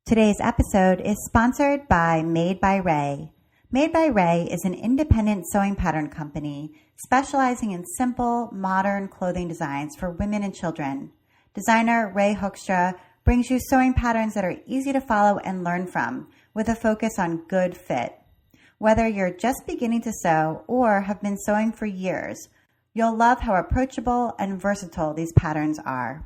Today's episode is sponsored by Made by Ray. Made by Ray is an independent sewing pattern company specializing in simple, modern clothing designs for women and children. Designer Ray Hoekstra brings you sewing patterns that are easy to follow and learn from, with a focus on good fit. Whether you're just beginning to sew or have been sewing for years, you'll love how approachable and versatile these patterns are.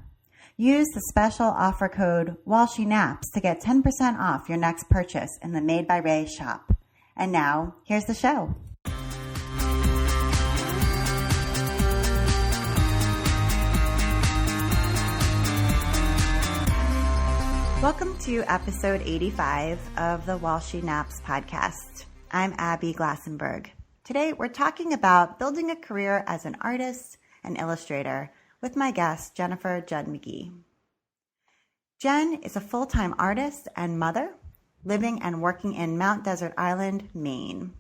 Use the special offer code WHILESHENAPS to get 10% off your next purchase in the Made by Ray shop. And now, here's the show. Welcome to episode 85 of the While She Naps podcast. I'm Abby Glassenberg. Today, we're talking about building a career as an artist and illustrator with my guest, Jennnifer Judd-McGee. Jen is a full-time artist and mother, living and working in Mount Desert Island, Maine.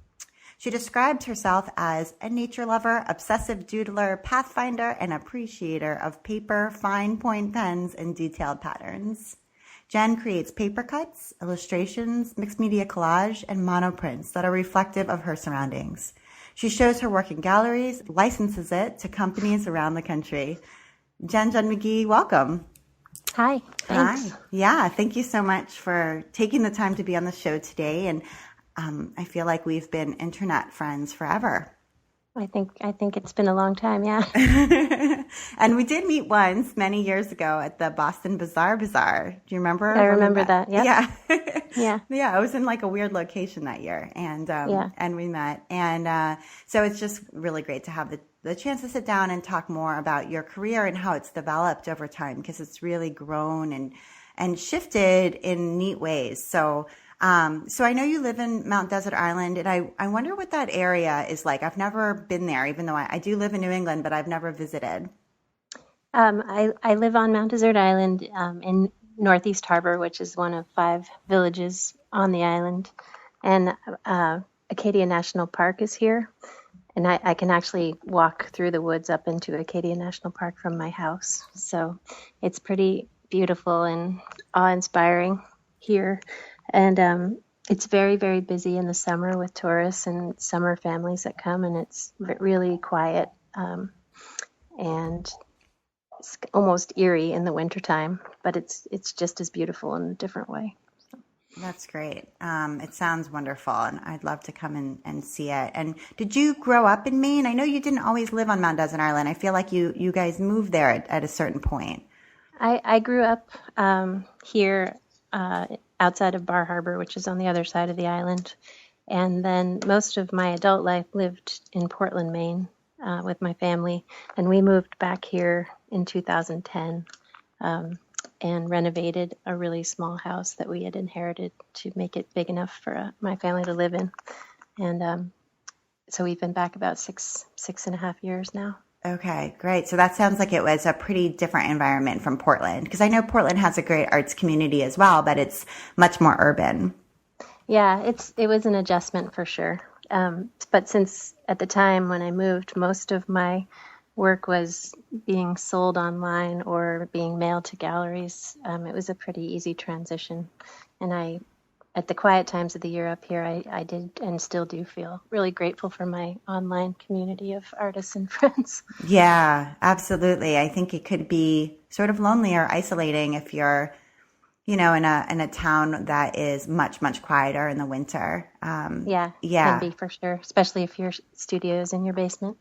She described herself as a nature lover, obsessive doodler, pathfinder, and appreciator of paper, fine point pens, and detailed patterns. Jen creates paper cuts, illustrations, mixed media collage, and monoprints that are reflective of her surroundings. She shows her work in galleries, licenses it to companies around the country. Jen Judd-McGee, welcome. Hi, thanks. Hi. Yeah, thank you so much for taking the time to be on the show today. And I feel like we've been internet friends forever. I think it's been a long time, yeah. And we did meet once many years ago at the Boston Bazaar. Do you remember? I remember that. Yep. Yeah. Yeah. Yeah. I was in like a weird location that year, and we met. And so it's just really great to have the chance to sit down and talk more about your career and how it's developed over time, because it's really grown and shifted in neat ways. So I know you live in Mount Desert Island, and I wonder what that area is like. I've never been there, even though I do live in New England, but I've never visited. I live on Mount Desert Island in Northeast Harbor, which is one of 5 villages on the island. And Acadia National Park is here. And I can actually walk through the woods up into Acadia National Park from my house. So it's pretty beautiful and awe-inspiring here. And it's very, very busy in the summer with tourists and summer families that come, and it's really quiet and it's almost eerie in the wintertime, but it's just as beautiful in a different way. So. That's great. It sounds wonderful, and I'd love to come and see it. And did you grow up in Maine? I know you didn't always live on Mount Desert Island. I feel like you guys moved there at a certain point. I grew up here outside of Bar Harbor, which is on the other side of the island. And then most of my adult life lived in Portland, Maine, with my family. And we moved back here in 2010 and renovated a really small house that we had inherited to make it big enough for my family to live in. And so we've been back about six and a half years now. Okay, great. So that sounds like it was a pretty different environment from Portland, because I know Portland has a great arts community as well, but it's much more urban. Yeah, it was an adjustment for sure. But since at the time when I moved, most of my work was being sold online or being mailed to galleries, it was a pretty easy transition. And at the quiet times of the year up here, I did and still do feel really grateful for my online community of artists and friends. Yeah, absolutely. I think it could be sort of lonely or isolating if you're, in a town that is much, much quieter in the winter. Yeah, can be for sure, especially if your studio is in your basement.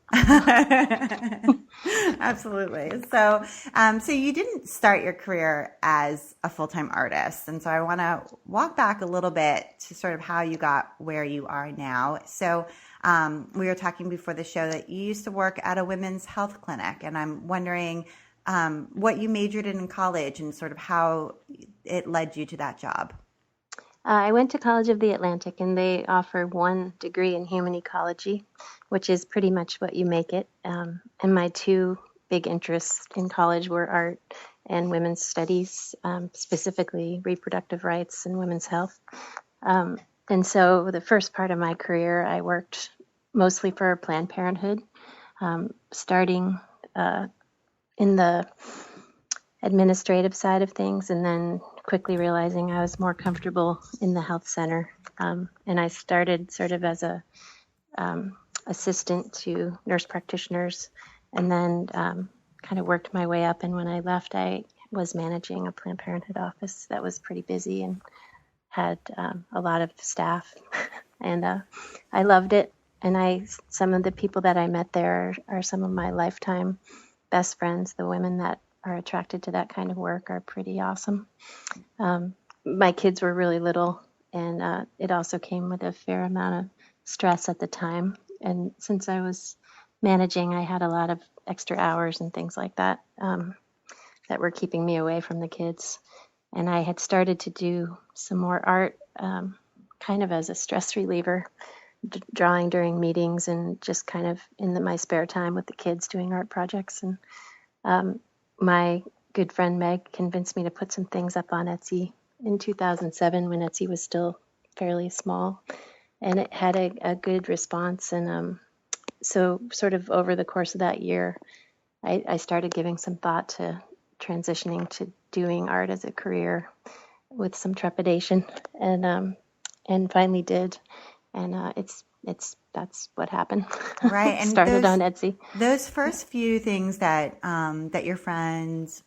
Absolutely. So you didn't start your career as a full-time artist. And so I want to walk back a little bit to sort of how you got where you are now. So we were talking before the show that you used to work at a women's health clinic. And I'm wondering what you majored in college and sort of how it led you to that job. I went to College of the Atlantic, and they offer 1 degree in human ecology, which is pretty much what you make it. And my 2 big interests in college were art and women's studies, specifically reproductive rights and women's health. And so the first part of my career, I worked mostly for Planned Parenthood, starting in the administrative side of things, and then quickly realizing I was more comfortable in the health center. And I started sort of as a assistant to nurse practitioners, and then kind of worked my way up. And when I left, I was managing a Planned Parenthood office that was pretty busy and had a lot of staff, and I loved it. And some of the people that I met there are some of my lifetime best friends. The women that are attracted to that kind of work are pretty awesome. My kids were really little, and it also came with a fair amount of stress at the time. And since I was managing, I had a lot of extra hours and things like that that were keeping me away from the kids. And I had started to do some more art kind of as a stress reliever, drawing during meetings and just kind of in my spare time with the kids doing art projects. And my good friend Meg convinced me to put some things up on Etsy in 2007 when Etsy was still fairly small. And it had a good response. And so sort of over the course of that year, I started giving some thought to transitioning to doing art as a career with some trepidation, and finally did. And that's what happened. Right. And started on Etsy. Those first few things that your friends,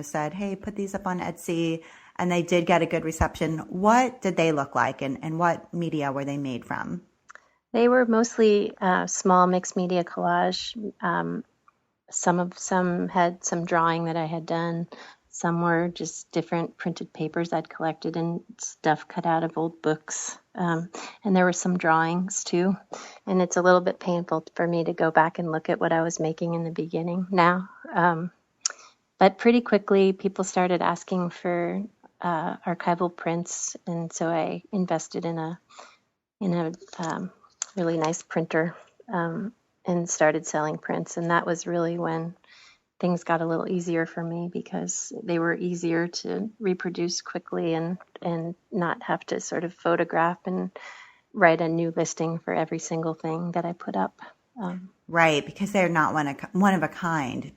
said, hey, put these up on Etsy, and they did get a good reception. What did they look like, and what media were they made from? They were mostly small mixed media collage. Some had some drawing that I had done. Some were just different printed papers I'd collected and stuff cut out of old books. And there were some drawings too. And it's a little bit painful for me to go back and look at what I was making in the beginning now. But pretty quickly, people started asking for archival prints, and so I invested in a really nice printer and started selling prints. And that was really when things got a little easier for me, because they were easier to reproduce quickly and not have to sort of photograph and write a new listing for every single thing that I put up. Right, because they're not one of a kind,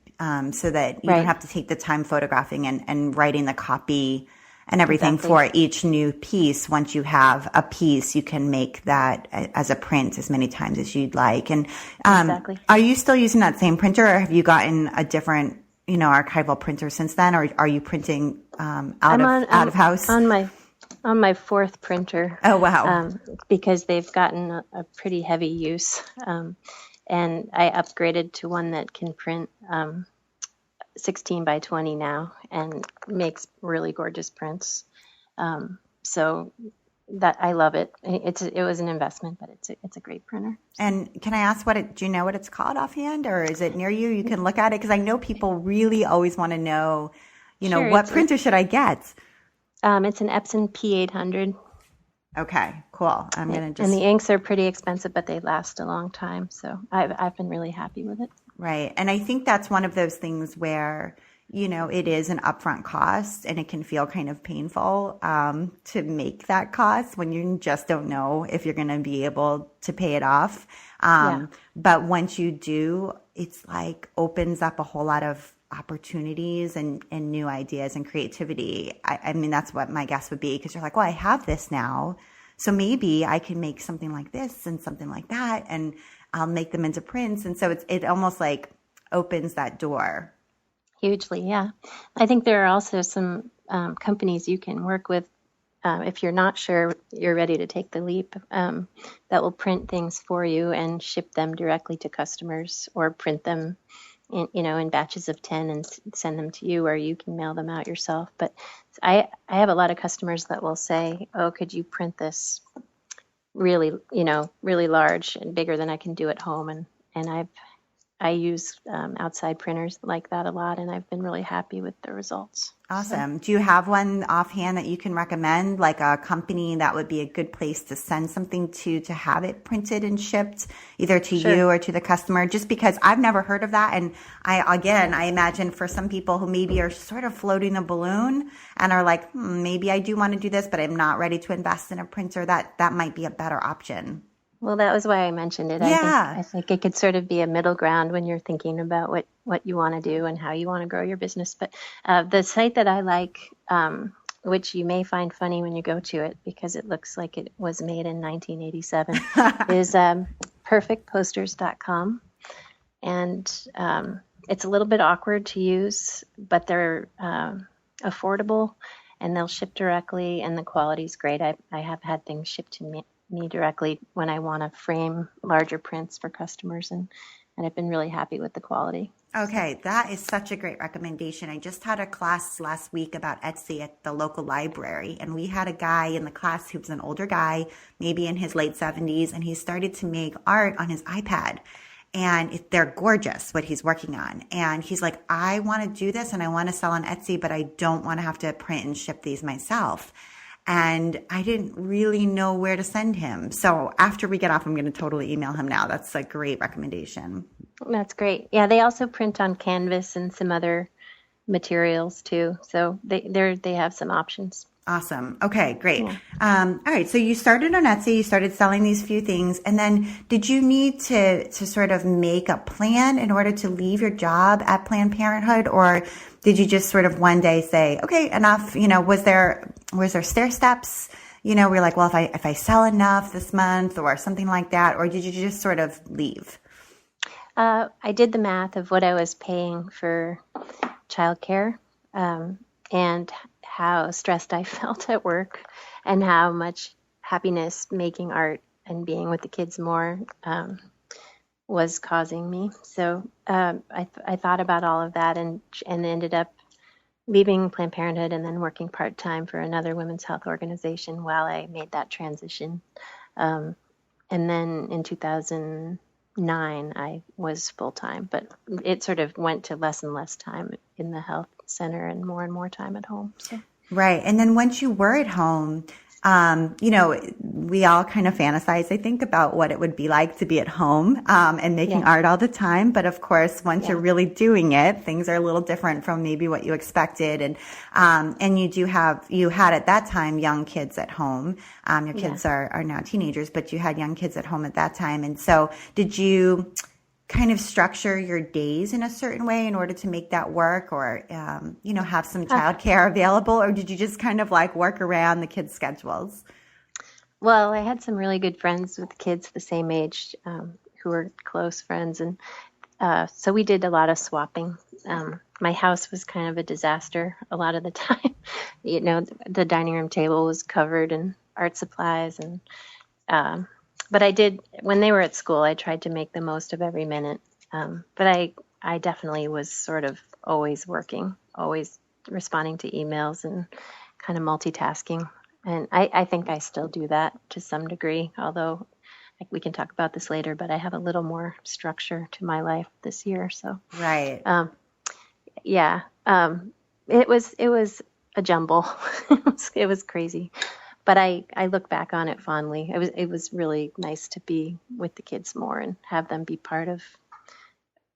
so that you don't have to take the time photographing and writing the copy and everything for each new piece. Once you have a piece, you can make that as a print as many times as you'd like. And are you still using that same printer, or have you gotten a different, archival printer since then, or are you printing out of house? On my fourth printer. Oh wow! Because they've gotten a pretty heavy use, and I upgraded to one that can print 16 by 20 now and makes really gorgeous prints. So that I love it. It was an investment, but it's a great printer. And can I ask do you know what it's called offhand, or is it near you? You can look at it, because I know people really always want to know, Sure, what printer should I get? It's an Epson P800. Okay, cool. And the inks are pretty expensive, but they last a long time. So I've been really happy with it. Right. And I think that's one of those things where, it is an upfront cost, and it can feel kind of painful to make that cost when you just don't know if you're going to be able to pay it off. But once you do, it's like opens up a whole lot of opportunities and new ideas and creativity. I mean, that's what my guess would be, because you're like, well, I have this now, so maybe I can make something like this and something like that, and I'll make them into prints. And so it almost like opens that door. Hugely, yeah. I think there are also some companies you can work with if you're not sure you're ready to take the leap, that will print things for you and ship them directly to customers, or print them in batches of 10 and send them to you, or you can mail them out yourself. But I have a lot of customers that will say, oh, could you print this really, really large and bigger than I can do at home? And I use outside printers like that a lot, and I've been really happy with the results. Awesome. Do you have one offhand that you can recommend, like a company that would be a good place to send something to have it printed and shipped either to you or to the customer? Just because I've never heard of that. And I imagine for some people who maybe are sort of floating a balloon and are like, maybe I do want to do this, but I'm not ready to invest in a printer, that might be a better option. Well, that was why I mentioned it. Yeah. I think it could sort of be a middle ground when you're thinking about what you want to do and how you want to grow your business. But the site that I like which you may find funny when you go to it because it looks like it was made in 1987, is perfectposters.com. And it's a little bit awkward to use, but they're affordable and they'll ship directly and the quality's great. I have had things shipped to me directly when I want to frame larger prints for customers, and I've been really happy with the quality. Okay, that is such a great recommendation. I just had a class last week about Etsy at the local library, and we had a guy in the class who was an older guy, maybe in his late 70s, and he started to make art on his iPad. And they're gorgeous, what he's working on. And he's like, I want to do this and I want to sell on Etsy, but I don't want to have to print and ship these myself. And I didn't really know where to send him. So after we get off, I'm going to totally email him now. That's a great recommendation. That's great. Yeah, they also print on canvas and some other materials too. So they have some options. Awesome. Okay, great. Yeah. All right. So you started on Etsy, you started selling these few things, and then did you need to sort of make a plan in order to leave your job at Planned Parenthood, or did you just sort of one day say, okay, enough? Was there stair steps? We're like, well, if I sell enough this month or something like that, or did you just sort of leave? I did the math of what I was paying for childcare, and how stressed I felt at work and how much happiness making art and being with the kids more was causing me. So I thought about all of that and ended up leaving Planned Parenthood and then working part-time for another women's health organization while I made that transition. And then in 2009, I was full-time, but it sort of went to less and less time in the health center and more time at home. So. Right. And then once you were at home, we all kind of fantasize, I think, about what it would be like to be at home and making art all the time. But of course, once you're really doing it, things are a little different from maybe what you expected. And you had at that time young kids at home. Your kids are now teenagers, but you had young kids at home at that time. And so did you kind of structure your days in a certain way in order to make that work, or have some childcare available, or did you just kind of like work around the kids' schedules? Well, I had some really good friends with kids the same age who were close friends, and so we did a lot of swapping. My house was kind of a disaster a lot of the time. The dining room table was covered in art supplies, and but I did, when they were at school, I tried to make the most of every minute. But I definitely was sort of always working, always responding to emails and kind of multitasking. And I think I still do that to some degree, although we can talk about this later, but I have a little more structure to my life this year. So, right. It was a jumble. It was crazy. But I look back on it fondly. It was really nice to be with the kids more and have them be part of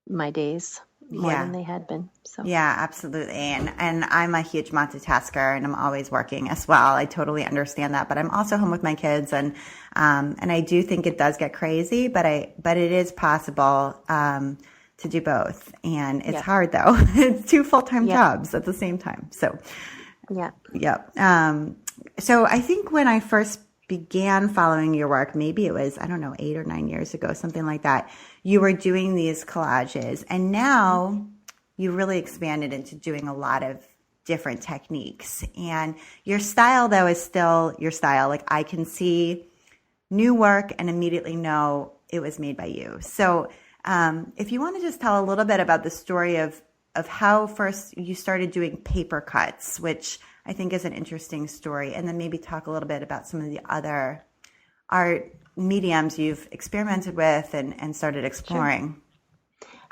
my days more than they had been. So yeah, absolutely. And I'm a huge multitasker, and I'm always working as well. I totally understand that. But I'm also home with my kids, and I do think it does get crazy, but it is possible to do both. And it's hard though. It's 2 full-time jobs at the same time. So So I think when I first began following your work, maybe it was, 8 or 9 years ago, something like that, you were doing these collages, and now you really expanded into doing a lot of different techniques. And your style, though, is still your style. Like, I can see new work and immediately know it was made by you. So if you want to just tell a little bit about the story of how first you started doing paper cuts, which I think is an interesting story, and then maybe talk a little bit about some of the other art mediums you've experimented with and started exploring.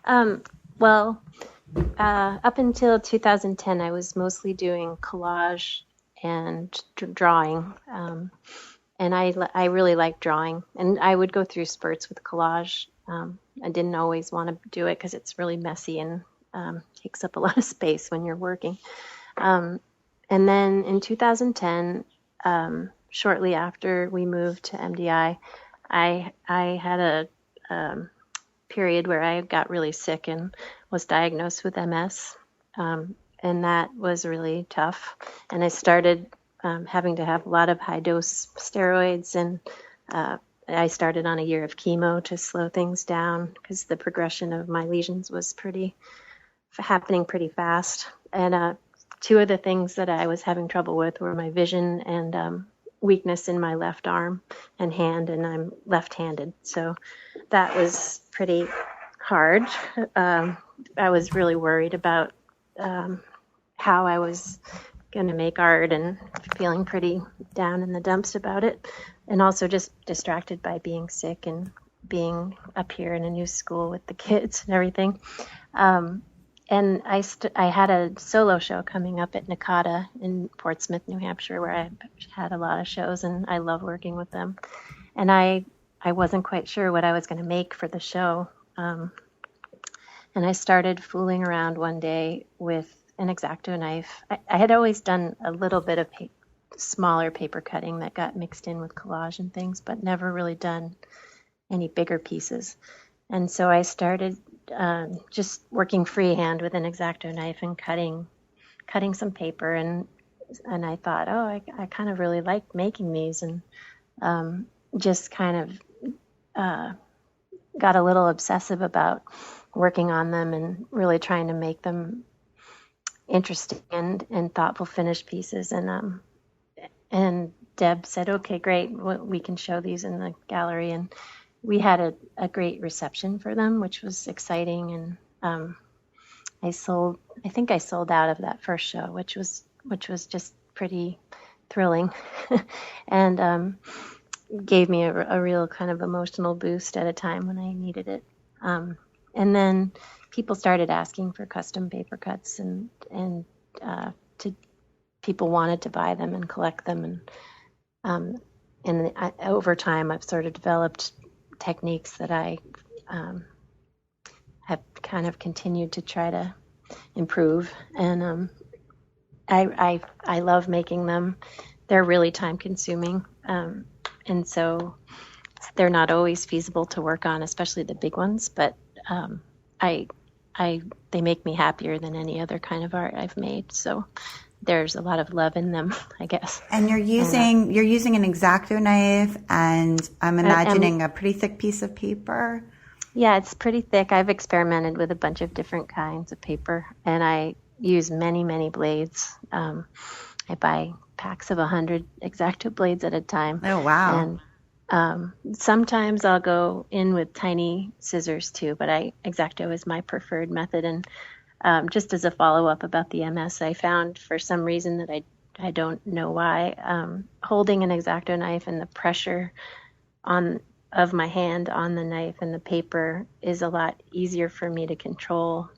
Sure. Up until 2010, I was mostly doing collage and drawing, and I really like drawing, and I would go through spurts with collage. I didn't always want to do it because it's really messy and takes up a lot of space when you're working. And then in 2010, shortly after we moved to MDI, I had a period where I got really sick and was diagnosed with MS. and that was really tough. And I started having to have a lot of high dose steroids, and I started on a year of chemo to slow things down because the progression of my lesions was happening pretty fast. And two of the things that I was having trouble with were my vision and weakness in my left arm and hand, and I'm left-handed. So that was pretty hard. I was really worried about how I was going to make art and feeling pretty down in the dumps about it. And also just distracted by being sick and being up here in a new school with the kids and everything. And I had a solo show coming up at Nakata in Portsmouth, New Hampshire, where I had a lot of shows, and I love working with them. And I wasn't quite sure what I was going to make for the show. And I started fooling around one day with an X-Acto knife. I had always done a little bit of smaller paper cutting that got mixed in with collage and things, but never really done any bigger pieces. And so I started just working freehand with an X-Acto knife and cutting some paper, and I thought, I kind of really like making these, and just kind of got a little obsessive about working on them and really trying to make them interesting and thoughtful finished pieces. And Deb said, okay, great, we can show these in the gallery. And we had a great reception for them, which was exciting. And I think I sold out of that first show, which was just pretty thrilling, and gave me a real kind of emotional boost at a time when I needed it. And then people started asking for custom paper cuts, and people wanted to buy them and collect them. And over time, I've sort of developed techniques that I have kind of continued to try to improve. And I love making them. They're really time consuming. And so they're not always feasible to work on, especially the big ones, but they make me happier than any other kind of art I've made. So there's a lot of love in them, I guess. And you're using an X-Acto knife, and I'm imagining a pretty thick piece of paper. Yeah, it's pretty thick. I've experimented with a bunch of different kinds of paper, and I use many, many blades. I buy packs of 100 X-Acto blades at a time. Oh, wow. And sometimes I'll go in with tiny scissors too, but X-Acto is my preferred method. And just as a follow-up about the MS, I found for some reason that I don't know why, holding an X-Acto knife and the pressure of my hand on the knife and the paper is a lot easier for me to control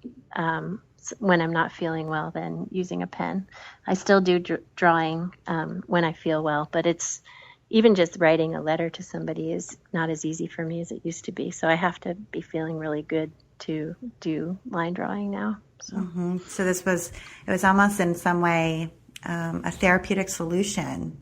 when I'm not feeling well than using a pen. I still do drawing when I feel well, but it's even just writing a letter to somebody is not as easy for me as it used to be. So I have to be feeling really good to do line drawing now. So, So it was almost in some way a therapeutic solution.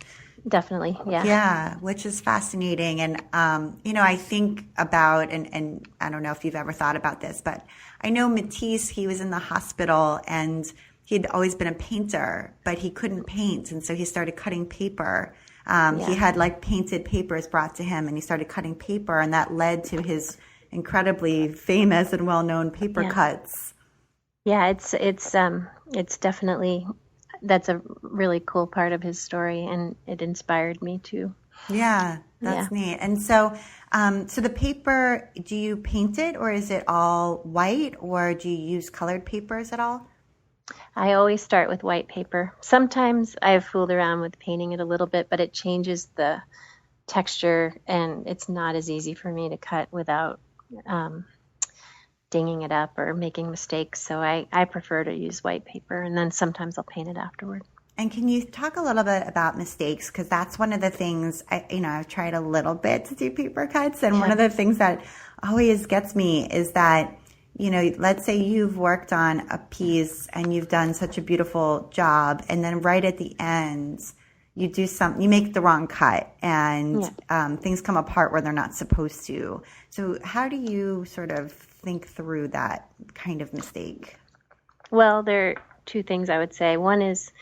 Definitely, yeah. Yeah, which is fascinating. And, I think about, and I don't know if you've ever thought about this, but I know Matisse, he was in the hospital and he'd always been a painter, but he couldn't paint. And so he started cutting paper. He had painted papers brought to him, and he started cutting paper, and that led to his incredibly famous and well-known paper cuts. Yeah, it's definitely, that's a really cool part of his story, and it inspired me too. Yeah, that's neat. And so, so the paper, do you paint it, or is it all white, or do you use colored papers at all? I always start with white paper. Sometimes I've fooled around with painting it a little bit, but it changes the texture, and it's not as easy for me to cut without dinging it up or making mistakes. So I prefer to use white paper, and then sometimes I'll paint it afterward. And can you talk a little bit about mistakes? Because that's one of the things, I've tried a little bit to do paper cuts. And one of the things that always gets me is that, let's say you've worked on a piece and you've done such a beautiful job. And then right at the end, you make the wrong cut, and things come apart where they're not supposed to. So how do you sort of think through that kind of mistake? Well, there two things I would say. One is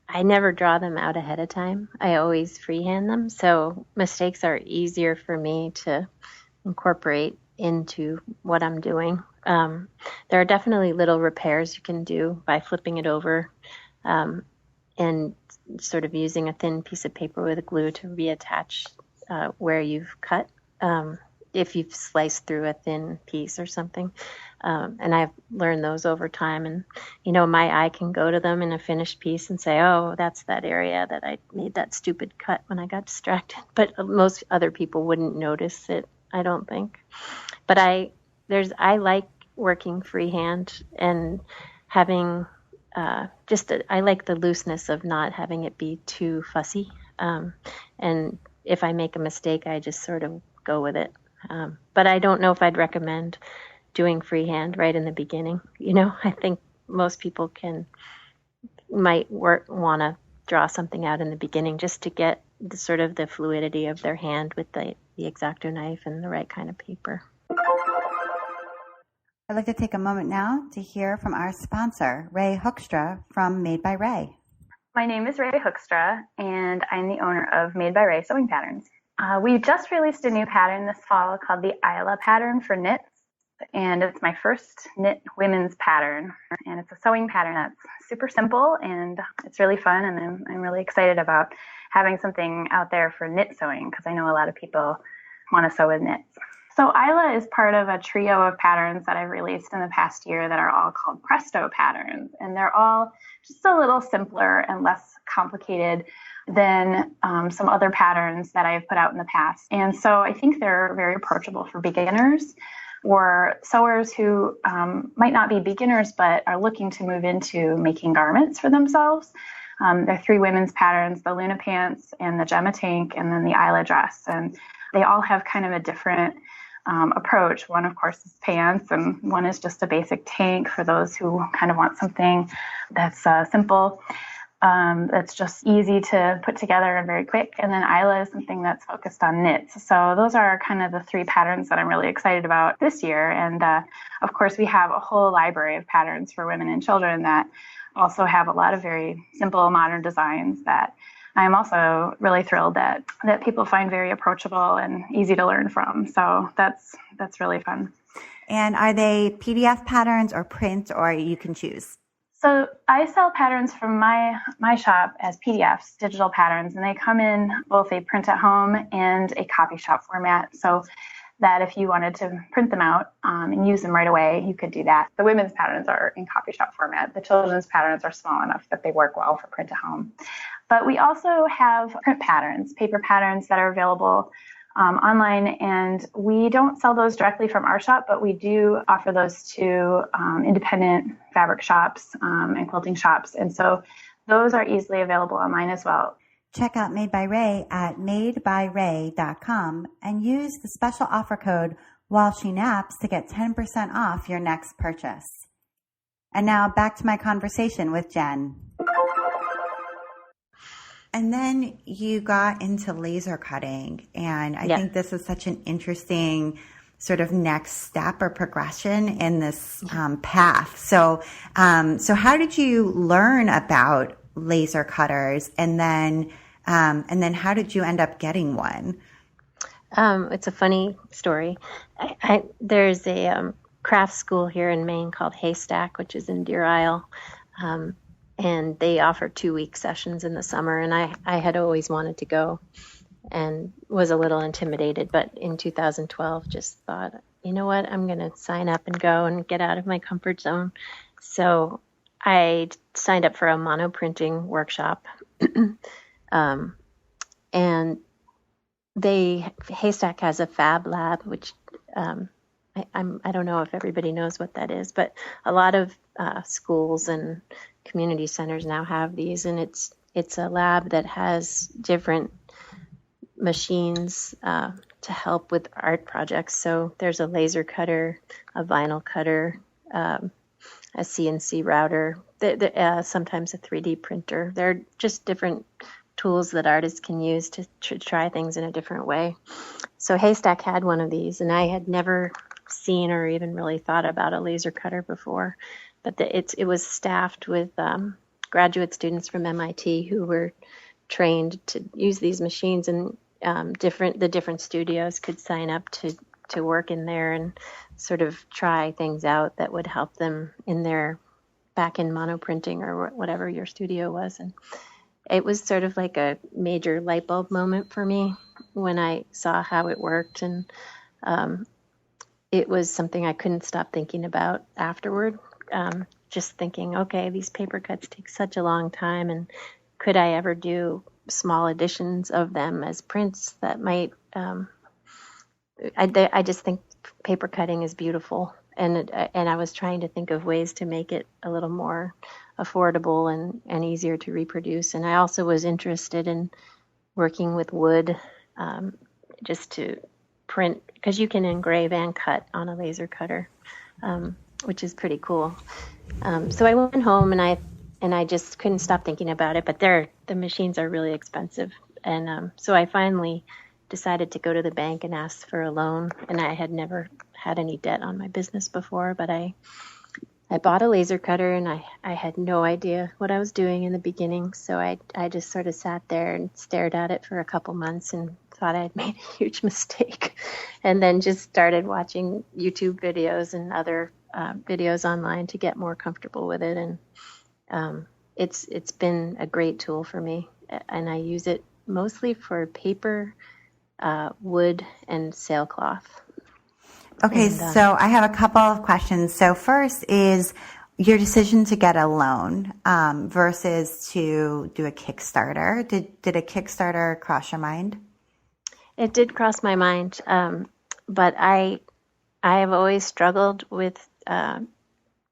I never draw them out ahead of time. I always freehand them. So mistakes are easier for me to incorporate into what I'm doing. There are definitely little repairs you can do by flipping it over and sort of using a thin piece of paper with a glue to reattach where you've cut. If you've sliced through a thin piece or something. And I've learned those over time. And, my eye can go to them in a finished piece and say, oh, that's that area that I made that stupid cut when I got distracted. But most other people wouldn't notice it, I don't think. But I like working freehand and having I like the looseness of not having it be too fussy. And if I make a mistake, I just sort of go with it. But I don't know if I'd recommend doing freehand right in the beginning. I think most people might want to draw something out in the beginning just to get the fluidity of their hand with the X-Acto knife and the right kind of paper. I'd like to take a moment now to hear from our sponsor, Ray Hoekstra from Made by Ray. My name is Ray Hoekstra, and I'm the owner of Made by Ray Sewing Patterns. We just released a new pattern this fall called the Isla pattern for knits, and it's my first knit women's pattern. And it's a sewing pattern that's super simple, and it's really fun, and I'm really excited about having something out there for knit sewing because I know a lot of people want to sew with knits. So Isla is part of a trio of patterns that I've released in the past year that are all called Presto patterns, and they're all just a little simpler and less complicated than some other patterns that I've put out in the past. And so I think they're very approachable for beginners or sewers who might not be beginners but are looking to move into making garments for themselves. There are three women's patterns, the Luna pants and the Gemma tank and then the Isla dress. And they all have kind of a different approach. One, of course, is pants, and one is just a basic tank for those who kind of want something that's simple. That's just easy to put together and very quick. And then Isla is something that's focused on knits. So those are kind of the three patterns that I'm really excited about this year. And of course, we have a whole library of patterns for women and children that also have a lot of very simple modern designs that I'm also really thrilled that people find very approachable and easy to learn from. So that's really fun. And are they PDF patterns or print, or you can choose? So I sell patterns from my shop as PDFs, digital patterns, and they come in both a print at home and a copy shop format. So that if you wanted to print them out and use them right away, you could do that. The women's patterns are in copy shop format. The children's patterns are small enough that they work well for print at home. But we also have print patterns, paper patterns that are available online, and we don't sell those directly from our shop, but we do offer those to independent fabric shops and quilting shops. And so those are easily available online as well. Check out Made by Ray at madebyray.com and use the special offer code while she naps to get 10% off your next purchase. And now back to my conversation with Jen. And then you got into laser cutting, and I think this is such an interesting sort of next step or progression in this path. So how did you learn about laser cutters, and then how did you end up getting one? It's a funny story. There's a craft school here in Maine called Haystack, which is in Deer Isle. And they offer 2-week sessions in the summer. And I had always wanted to go and was a little intimidated. But in 2012, just thought, you know what, I'm going to sign up and go and get out of my comfort zone. So I signed up for a monoprinting workshop. And Haystack has a fab lab, which I don't know if everybody knows what that is, but a lot of schools and community centers now have these, and it's a lab that has different machines to help with art projects. So there's a laser cutter, a vinyl cutter, a CNC router, sometimes a 3D printer. They're just different tools that artists can use to try things in a different way. So Haystack had one of these, and I had never seen or even really thought about a laser cutter before. it was staffed with graduate students from MIT who were trained to use these machines, and the different studios could sign up to work in there and sort of try things out that would help them in their back in monoprinting or whatever your studio was. And it was sort of like a major light bulb moment for me when I saw how it worked. And it was something I couldn't stop thinking about afterward. Just thinking, okay, these paper cuts take such a long time, and could I ever do small editions of them as prints that might, I just think paper cutting is beautiful. And I was trying to think of ways to make it a little more affordable and easier to reproduce. And I also was interested in working with wood, just to print, because you can engrave and cut on a laser cutter, which is pretty cool. So I went home and I just couldn't stop thinking about it. But the machines are really expensive, and so I finally decided to go to the bank and ask for a loan. And I had never had any debt on my business before, but I bought a laser cutter, and I had no idea what I was doing in the beginning. So I just sort of sat there and stared at it for a couple months and thought I had made a huge mistake, and then just started watching YouTube videos and other videos online to get more comfortable with it. And it's been a great tool for me, and I use it mostly for paper, wood, and sailcloth. Okay, so I have a couple of questions. So first is your decision to get a loan versus to do a Kickstarter. Did a Kickstarter cross your mind? It did cross my mind, but I have always struggled with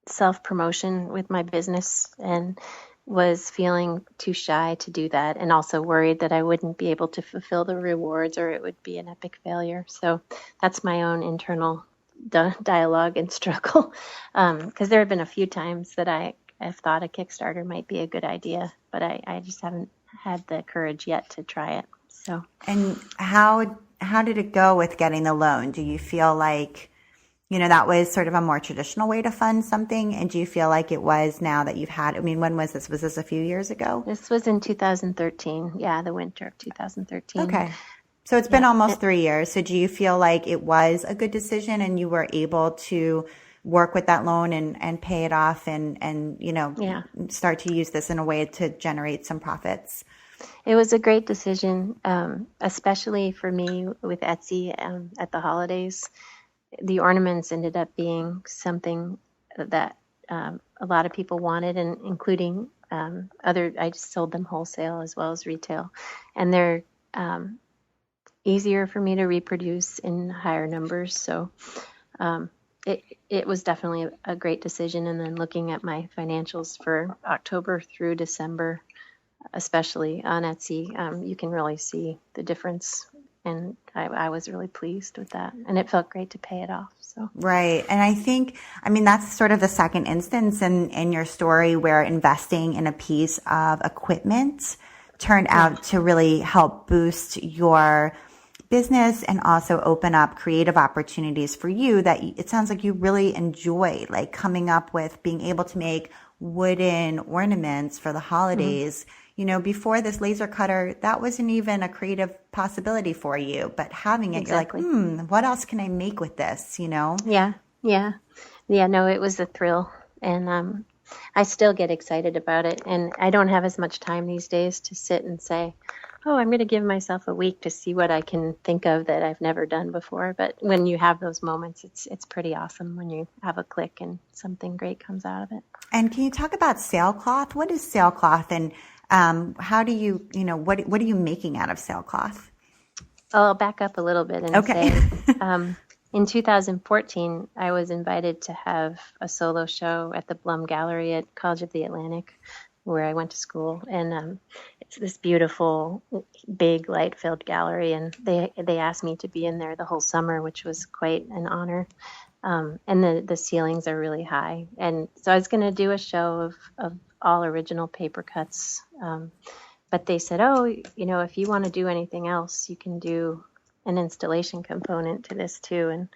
self-promotion with my business, and was feeling too shy to do that, and also worried that I wouldn't be able to fulfill the rewards, or it would be an epic failure. So that's my own internal dialogue and struggle, because there have been a few times that I have thought a Kickstarter might be a good idea, but I just haven't had the courage yet to try it. So, and how did it go with getting the loan? Do you feel like, that was sort of a more traditional way to fund something? And do you feel like it was now that you've had, when was this? Was this a few years ago? This was in 2013. Yeah, the winter of 2013. Okay. So it's been almost 3 years. So do you feel like it was a good decision and you were able to work with that loan and pay it off and start to use this in a way to generate some profits? It was a great decision, especially for me with Etsy at the holidays. The ornaments ended up being something that a lot of people wanted, and including I just sold them wholesale as well as retail. And they're easier for me to reproduce in higher numbers. So it was definitely a great decision. And then looking at my financials for October through December, especially on Etsy, you can really see the difference. And I was really pleased with that. And it felt great to pay it off. So right. And I think, that's sort of the second instance in your story where investing in a piece of equipment turned out to really help boost your business and also open up creative opportunities for you that it sounds like you really enjoy, like coming up with being able to make wooden ornaments for the holidays. Mm-hmm. Before this laser cutter, that wasn't even a creative possibility for you, but having it, Exactly. You're like, what else can I make with this, Yeah. No, it was a thrill. And I still get excited about it. And I don't have as much time these days to sit and say, I'm going to give myself a week to see what I can think of that I've never done before. But when you have those moments, it's pretty awesome when you have a click and something great comes out of it. And can you talk about sailcloth? What is sailcloth, and how do you, what are you making out of sailcloth? I'll back up a little bit and say, in 2014, I was invited to have a solo show at the Blum Gallery at College of the Atlantic, where I went to school. And it's this beautiful, big, light-filled gallery. And they asked me to be in there the whole summer, which was quite an honor. And the ceilings are really high. And so I was going to do a show of all original paper cuts. But they said, if you want to do anything else, you can do an installation component to this too. And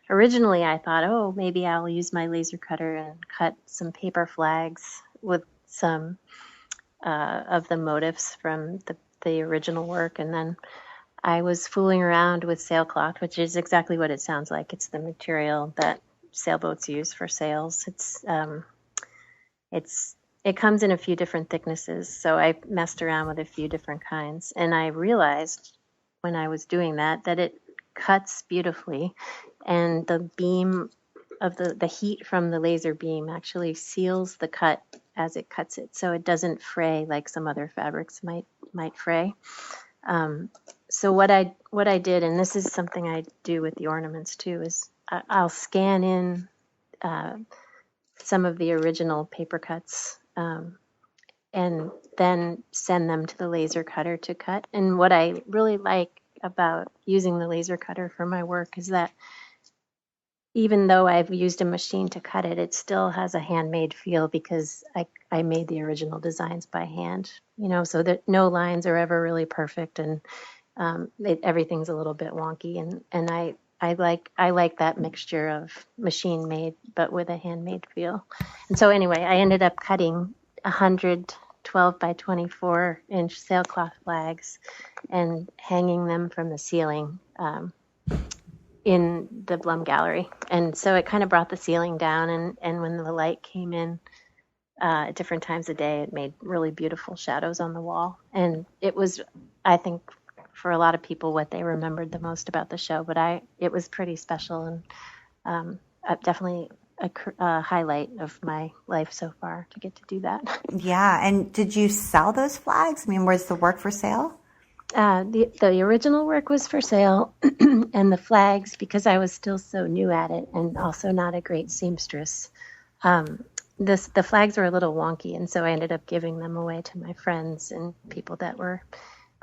originally I thought, oh, maybe I'll use my laser cutter and cut some paper flags with some of the motifs from the original work. And then I was fooling around with sailcloth, which is exactly what it sounds like. It's the material that sailboats use for sails. It comes in a few different thicknesses, so I messed around with a few different kinds, and I realized when I was doing that it cuts beautifully, and the beam of the heat from the laser beam actually seals the cut as it cuts it, so it doesn't fray like some other fabrics might fray. So what I did, and this is something I do with the ornaments too, is I'll scan in some of the original paper cuts and then send them to the laser cutter to cut. And what I really like about using the laser cutter for my work is that even though I've used a machine to cut it, it still has a handmade feel because I made the original designs by hand, so that no lines are ever really perfect, and everything's a little bit wonky. And I like that mixture of machine made but with a handmade feel. And so anyway, I ended up cutting 100 12 by 24 inch sailcloth flags and hanging them from the ceiling in the Blum Gallery. And so it kind of brought the ceiling down, and when the light came in at different times of day, it made really beautiful shadows on the wall. And it was, I think, for a lot of people, what they remembered the most about the show. But it was pretty special, and definitely a highlight of my life so far to get to do that. Yeah. And did you sell those flags? I mean, was the work for sale? The original work was for sale, and the flags, because I was still so new at it and also not a great seamstress, the flags were a little wonky, and so I ended up giving them away to my friends and people that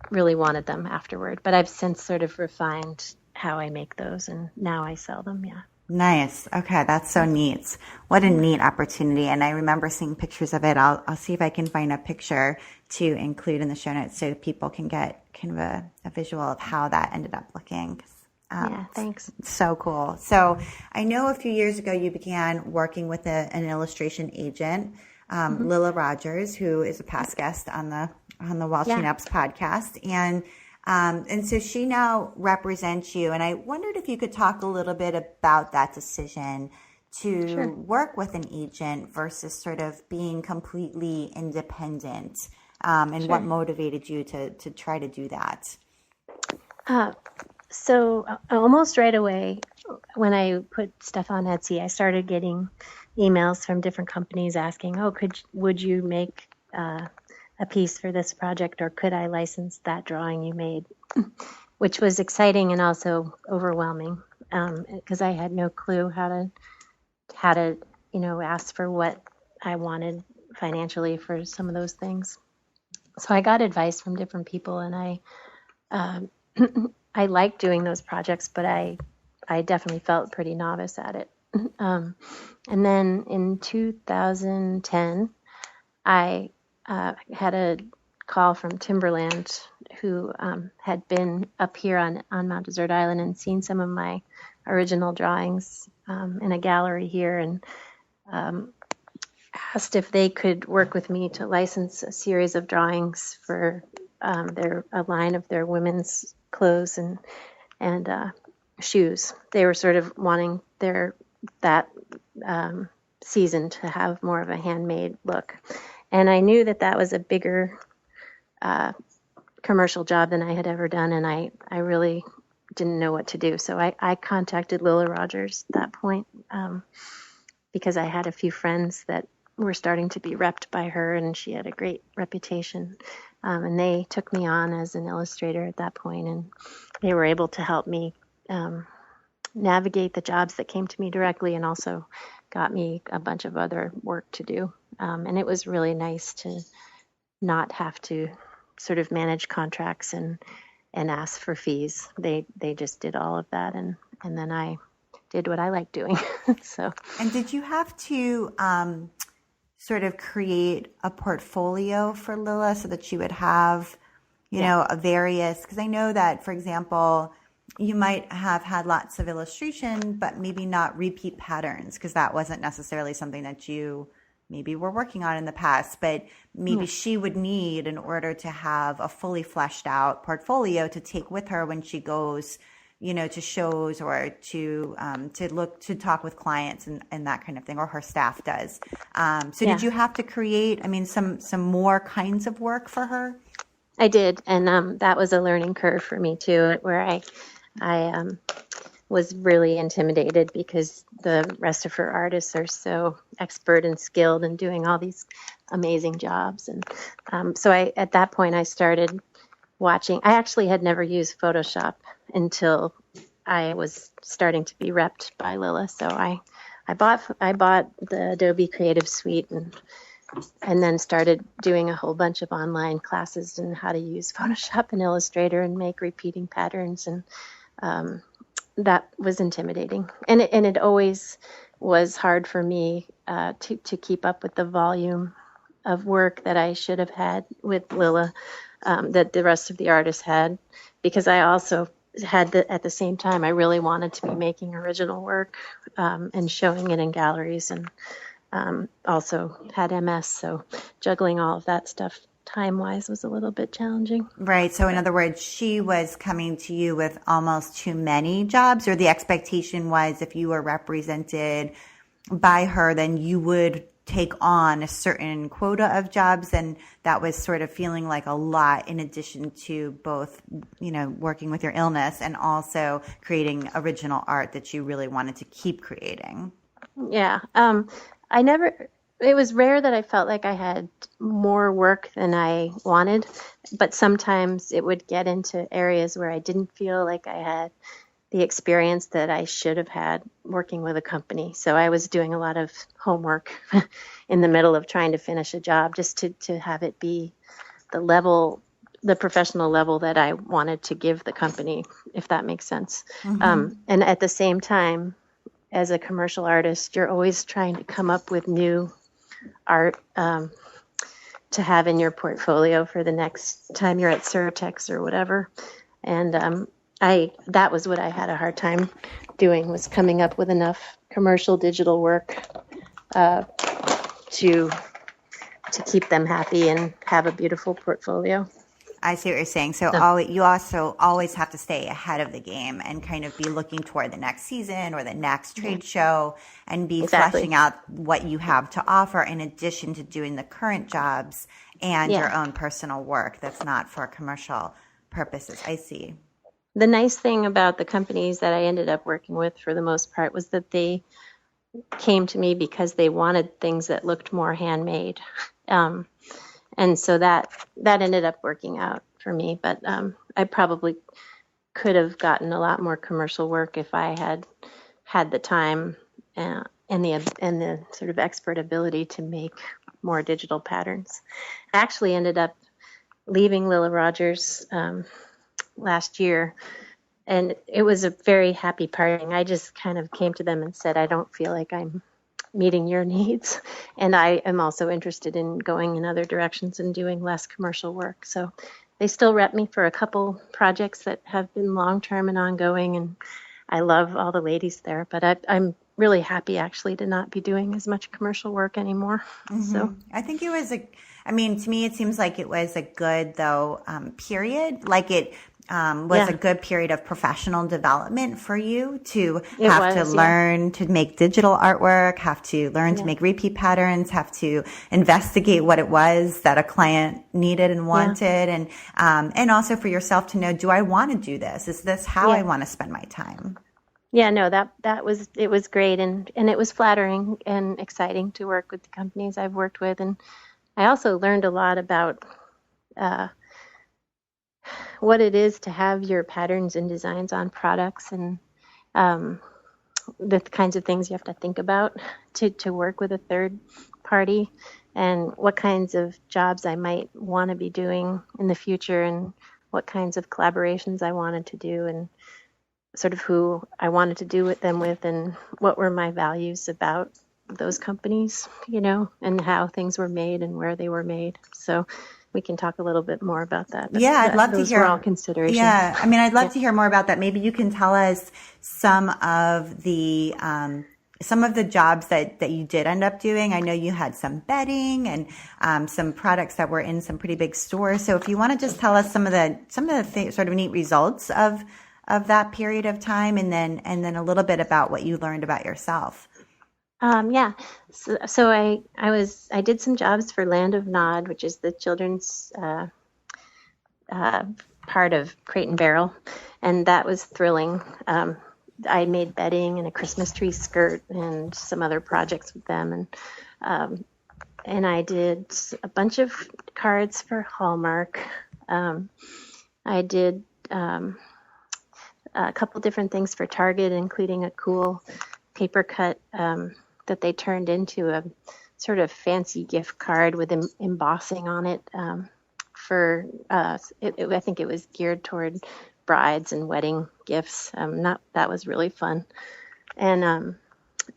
really wanted them afterward. But I've since sort of refined how I make those, and now I sell them. Yeah. Nice. Okay, that's so neat. What a neat opportunity. And I remember seeing pictures of it. I'll see if I can find a picture to include in the show notes so people can get kind of a visual of how that ended up looking. Yeah, thanks. So cool. So I know a few years ago you began working with an illustration agent, Lila Rogers, who is a past guest on the While She Naps podcast. And so she now represents you. And I wondered if you could talk a little bit about that decision to work with an agent versus sort of being completely independent, and what motivated you to try to do that. So almost right away, when I put stuff on Etsy, I started getting emails from different companies asking, would you make a piece for this project, or could I license that drawing you made? Which was exciting and also overwhelming, because I had no clue how to ask for what I wanted financially for some of those things. So I got advice from different people, and I liked doing those projects, but I definitely felt pretty novice at it. And then in 2010, I had a call from Timberland, who had been up here on Mount Desert Island and seen some of my original drawings in a gallery here, and asked if they could work with me to license a series of drawings for a line of their women's clothes and shoes. They were sort of wanting that season to have more of a handmade look. And I knew that was a bigger commercial job than I had ever done, and I really didn't know what to do. So I contacted Lila Rogers at that point, because I had a few friends that were starting to be repped by her, and she had a great reputation. And they took me on as an illustrator at that point, and they were able to help me navigate the jobs that came to me directly, and also got me a bunch of other work to do. And it was really nice to not have to sort of manage contracts and ask for fees. They just did all of that, and then I did what I like doing. So. And did you have to sort of create a portfolio for Lila so that she would have, a various, because I know that, for example, you might have had lots of illustration, but maybe not repeat patterns because that wasn't necessarily something that you maybe were working on in the past, but maybe she would need in order to have a fully fleshed out portfolio to take with her when she goes, to shows or to talk with clients and that kind of thing, or her staff does. Did you have to create, some more kinds of work for her? I did. And that was a learning curve for me too, where I was really intimidated because the rest of her artists are so expert and skilled and doing all these amazing jobs. And so at that point, I started watching. I actually had never used Photoshop until I was starting to be repped by Lila. So I bought the Adobe Creative Suite and then started doing a whole bunch of online classes in how to use Photoshop and Illustrator and make repeating patterns. And that was intimidating. And it always was hard for me to keep up with the volume of work that I should have had with Lila, that the rest of the artists had, because I also had at the same time, I really wanted to be making original work and showing it in galleries, and also had MS. So juggling all of that stuff time-wise was a little bit challenging. Right. So in other words, she was coming to you with almost too many jobs, or the expectation was if you were represented by her, then you would take on a certain quota of jobs, and that was sort of feeling like a lot in addition to both, working with your illness and also creating original art that you really wanted to keep creating. Yeah. It was rare that I felt like I had more work than I wanted, but sometimes it would get into areas where I didn't feel like I had the experience that I should have had working with a company. So I was doing a lot of homework in the middle of trying to finish a job just to have it be the professional level that I wanted to give the company, if that makes sense. Mm-hmm. And at the same time, as a commercial artist, you're always trying to come up with new art to have in your portfolio for the next time you're at Surtex or whatever. And that was what I had a hard time doing, was coming up with enough commercial digital work to keep them happy and have a beautiful portfolio. I see what you're saying. So you also always have to stay ahead of the game and kind of be looking toward the next season or the next trade show and be fleshing out what you have to offer in addition to doing the current jobs and your own personal work that's not for commercial purposes. I see. The nice thing about the companies that I ended up working with for the most part was that they came to me because they wanted things that looked more handmade. And so that ended up working out for me. But I probably could have gotten a lot more commercial work if I had the time and the sort of expert ability to make more digital patterns. I actually ended up leaving Lila Rogers last year, and it was a very happy parting. I just kind of came to them and said, I don't feel like I'm meeting your needs, and I am also interested in going in other directions and doing less commercial work. So they still rep me for a couple projects that have been long-term and ongoing, and I love all the ladies there, but I'm really happy actually to not be doing as much commercial work anymore. Mm-hmm. So I think it was to me it seems like it was a good period, like it was a good period of professional development for you to learn to make digital artwork, have to learn to make repeat patterns, have to investigate what it was that a client needed and wanted, and also for yourself to know, do I want to do this? Is this how I want to spend my time? Yeah, no, it was great, and it was flattering and exciting to work with the companies I've worked with, and I also learned a lot about what it is to have your patterns and designs on products, and the kinds of things you have to think about to work with a third party, and what kinds of jobs I might want to be doing in the future, and what kinds of collaborations I wanted to do, and sort of who I wanted to do them with, and what were my values about those companies, and how things were made and where they were made. So we can talk a little bit more about that. But Yeah, I'd love to those hear. were all considerations. Yeah, I mean, I'd love to hear more about that. Maybe you can tell us some of the jobs that you did end up doing. I know you had some bedding and some products that were in some pretty big stores. So if you want to just tell us some of the sort of neat results of that period of time, and then a little bit about what you learned about yourself. Yeah. So I did some jobs for Land of Nod, which is the children's part of Crate and Barrel, and that was thrilling. I made bedding and a Christmas tree skirt and some other projects with them, and I did a bunch of cards for Hallmark. I did a couple different things for Target, including a cool paper cut that they turned into a sort of fancy gift card with embossing on it. I think it was geared toward brides and wedding gifts. That was really fun. And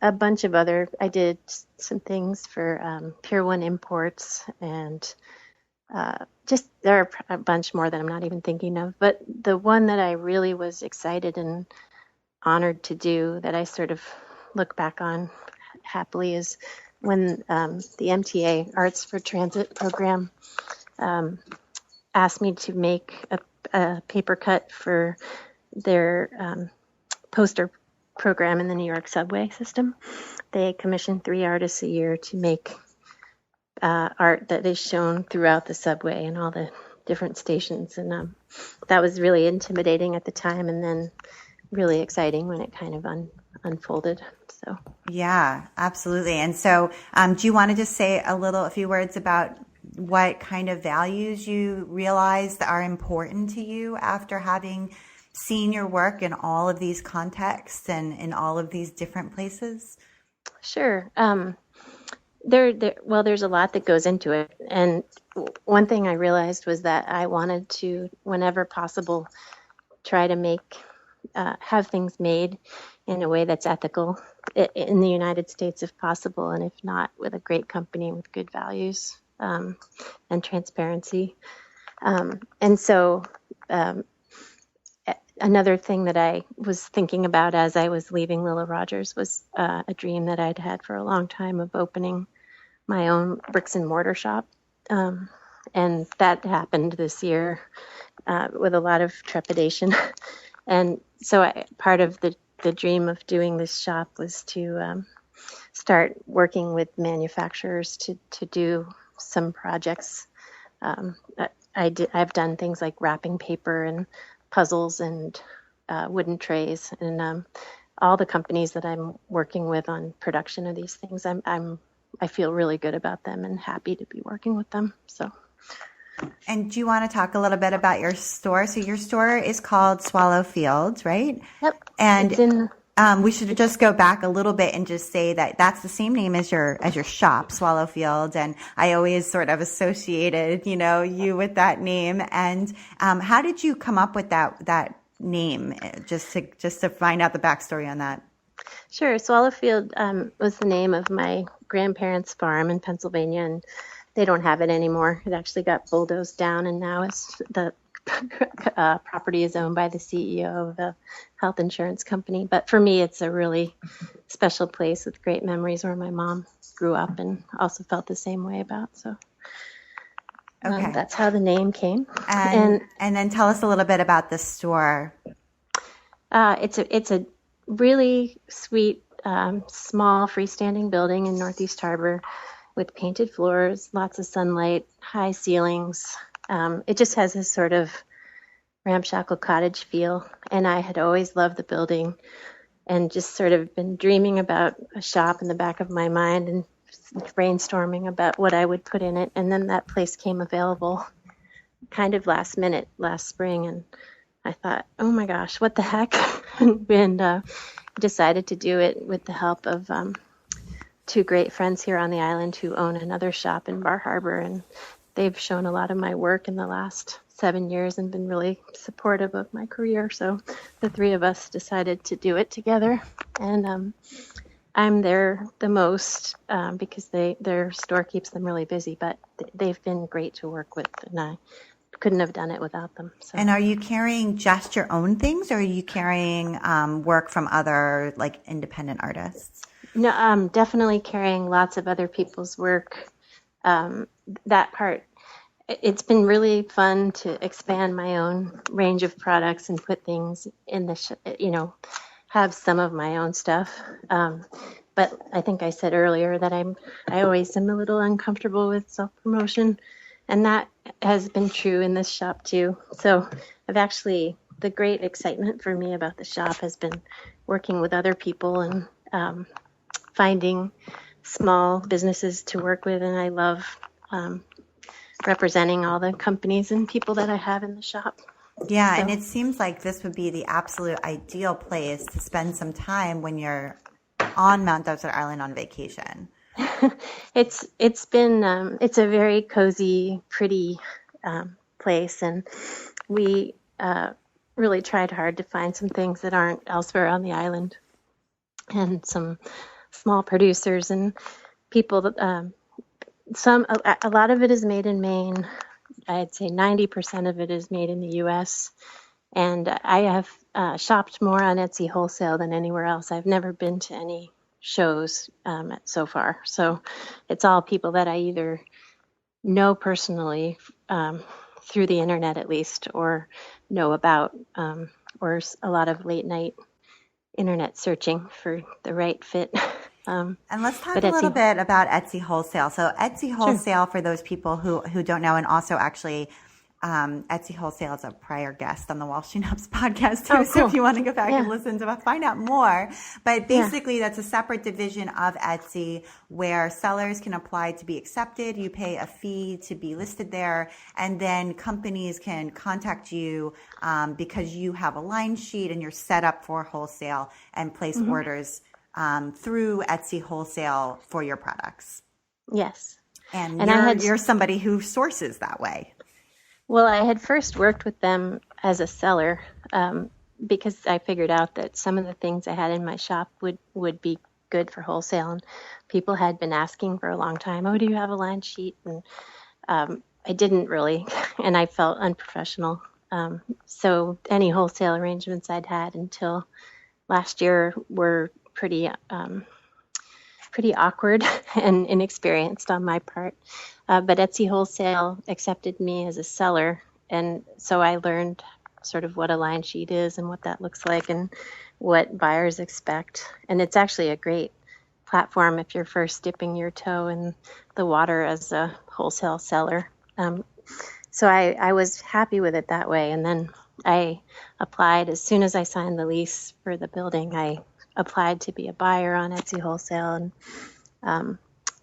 a bunch of I did some things for Pier 1 Imports, and just there are a bunch more that I'm not even thinking of. But the one that I really was excited and honored to do, that I sort of look back on happily, is when the MTA Arts for Transit program asked me to make a paper cut for their poster program in the New York subway system. They commission 3 artists a year to make art that is shown throughout the subway and all the different stations. And that was really intimidating at the time, and then really exciting when it kind of unfolded. So yeah, absolutely. And so do you want to just say a few words about what kind of values you realized are important to you after having seen your work in all of these contexts and in all of these different places? Sure. There's a lot that goes into it. And one thing I realized was that I wanted to, whenever possible, try to have things made in a way that's ethical in the United States, if possible, and if not, with a great company with good values and transparency. And so another thing that I was thinking about as I was leaving Lilla Rogers was a dream that I'd had for a long time of opening my own bricks and mortar shop. And that happened this year with a lot of trepidation. And so part of the dream of doing this shop was to start working with manufacturers to do some projects. I've done things like wrapping paper and puzzles and wooden trays, and all the companies that I'm working with on production of these things, I feel really good about them and happy to be working with them. So. And do you want to talk a little bit about your store? So your store is called Swallow Field, right? Yep. And we should just go back a little bit and just say that that's the same name as your shop, Swallow Field. And I always sort of associated, you with that name. And how did you come up with that name? Just to find out the backstory on that. Sure. Swallow Field was the name of my grandparents' farm in Pennsylvania, and they don't have it anymore. It actually got bulldozed down, and now the property is owned by the CEO of a health insurance company. But for me, it's a really special place with great memories where my mom grew up and also felt the same way about. So okay. That's how the name came. And then tell us a little bit about the store. It's a really sweet, small freestanding building in Northeast Harbor with painted floors, lots of sunlight, high ceilings. It just has this sort of ramshackle cottage feel. And I had always loved the building and just sort of been dreaming about a shop in the back of my mind and brainstorming about what I would put in it. And then that place came available kind of last minute last spring. And I thought, oh my gosh, what the heck? and decided to do it with the help of 2 great friends here on the island who own another shop in Bar Harbor, and they've shown a lot of my work in the last 7 years and been really supportive of my career. So the 3 of us decided to do it together. And I'm there the most because their store keeps them really busy, but they've been great to work with, and I couldn't have done it without them. So. And are you carrying just your own things, or are you carrying work from other like independent artists? No, I'm definitely carrying lots of other people's work. That part, it's been really fun to expand my own range of products and put things in the, have some of my own stuff. But I think I said earlier that I always am a little uncomfortable with self-promotion, and that has been true in this shop too. So the great excitement for me about the shop has been working with other people and finding small businesses to work with, and I love representing all the companies and people that I have in the shop. Yeah, so. And it seems like this would be the absolute ideal place to spend some time when you're on Mount Desert Island on vacation. It's a very cozy, pretty place, and we really tried hard to find some things that aren't elsewhere on the island, and some small producers and people that a lot of it is made in Maine. I'd say 90% of it is made in the U.S. And I have shopped more on Etsy wholesale than anywhere else. I've never been to any shows so far. So it's all people that I either know personally through the internet at least, or know about, or a lot of late night internet searching for the right fit. And let's talk a little bit about Etsy wholesale. So Etsy wholesale, sure. For those people who don't know, and also actually Etsy wholesale is a prior guest on the Wall She Naps podcast too. Oh, cool. So if you want to go back and listen to find out more, but basically that's a separate division of Etsy where sellers can apply to be accepted. You pay a fee to be listed there, and then companies can contact you because you have a line sheet and you're set up for wholesale and place orders through Etsy wholesale for your products. Yes. And you're somebody who sources that way. Well, I had first worked with them as a seller because I figured out that some of the things I had in my shop would be good for wholesale. And people had been asking for a long time, oh, do you have a line sheet? And I didn't really, and I felt unprofessional. So any wholesale arrangements I'd had until last year were pretty awkward and inexperienced on my part. But Etsy wholesale accepted me as a seller, and so I learned sort of what a line sheet is and what that looks like and what buyers expect. And it's actually a great platform if you're first dipping your toe in the water as a wholesale seller. So I was happy with it that way. And then I applied as soon as I signed the lease for the building. I applied to be a buyer on Etsy wholesale, and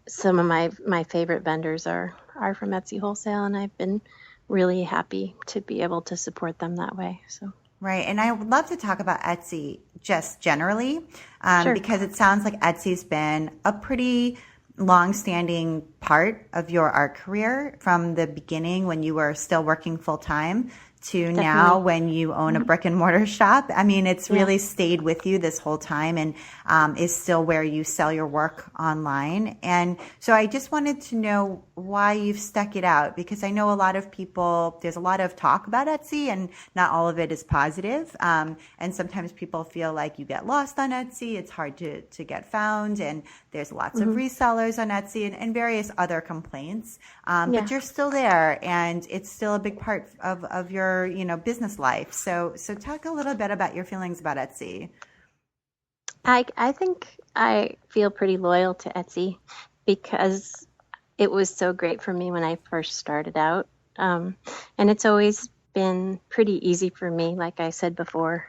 some of my favorite vendors are from Etsy wholesale, and I've been really happy to be able to support them that way. So right, and I would love to talk about Etsy just generally Sure. because it sounds like Etsy's been a pretty long-standing part of your art career from the beginning when you were still working full-time to Definitely. Now when you own a brick and mortar shop. I mean, it's really stayed with you this whole time and is still where you sell your work online. And so I just wanted to know why you've stuck it out, because I know a lot of people, there's a lot of talk about Etsy and not all of it is positive. And sometimes people feel like you get lost on Etsy. It's hard to get found, and there's lots of resellers on Etsy and various other complaints. But you're still there, and it's still a big part of your business life. So talk a little bit about your feelings about Etsy. I think I feel pretty loyal to Etsy because it was so great for me when I first started out. And it's always been pretty easy for me. Like I said before,